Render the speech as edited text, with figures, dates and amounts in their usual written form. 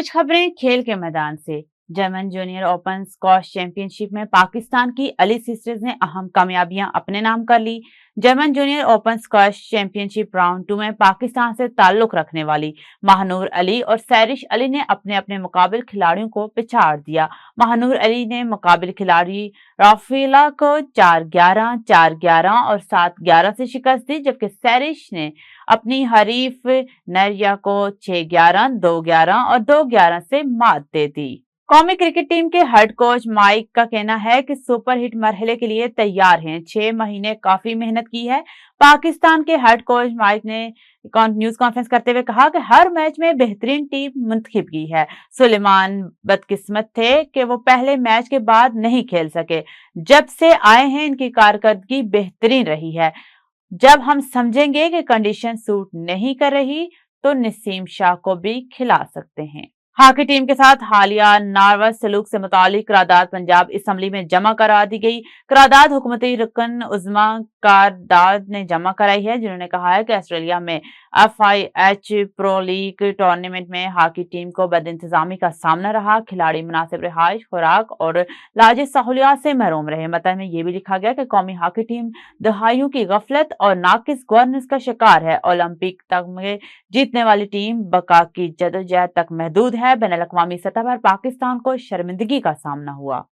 कुछ खबरें खेल के मैदान से। German junior open squash championship में पाकिस्तान की अली सिस्टर्स ने अहम कामयाबियां अपने नाम कर ली। German junior open squash championship round 2 में पाकिस्तान से ताल्लुक रखने वाली महानूर अली और सैरिश अली ने अपने अपने मुकाबिल खिलाड़ियों को पिछाड़ दिया। महानूर अली ने मुकाबिल खिलाड़ी राफीला को 4-11, 4-11 और 7-11 से शिकस्त दी, जबकि सैरिश ने अपनी हरीफ नरिया को 6-11, 2-11 और 2-11 से मात दे दी। कौमी क्रिकेट टीम के हेड कोच माइक का कहना है कि सुपर हिट मरहले के लिए तैयार हैं। 6 महीने काफी मेहनत की है। पाकिस्तान के हेड कोच माइक ने न्यूज कॉन्फ्रेंस करते हुए कहा कि हर मैच में बेहतरीन टीम मुंतखब की है। सुलेमान बदकिस्मत थे कि वो पहले मैच के बाद नहीं खेल सके। जब से आए हैं इनकी कारकर्दगी बेहतरीन रही है। जब हम समझेंगे कि कंडीशन सूट नहीं कर रही तो नसीम शाह को भी खिला सकते हैं। हॉकी टीम के साथ हालिया नारवस सलूक से मुतालिक करारदाद पंजाब असम्बली में जमा करा दी गई। करारदाद हुकूमती रुकन उज़्मा करारदाद ने जमा कराई है, जिन्होंने कहा है कि ऑस्ट्रेलिया में FIH प्रो लीग टूर्नामेंट में हॉकी टीम को बदइंतजामी का सामना रहा। खिलाड़ी मुनासिब रिहाइश, खुराक और लाजी सहूलियात से महरूम रहे। मतन में यह भी लिखा गया कि कौमी हॉकी टीम दहाइयों की गफलत और नाकिस गवर्नेंस का शिकार है। ओलंपिक तगमे जीतने वाली टीम बका की जदोजहद तक महदूद है। बैनुल-अक़वामी सतह पर पाकिस्तान को शर्मिंदगी का सामना हुआ।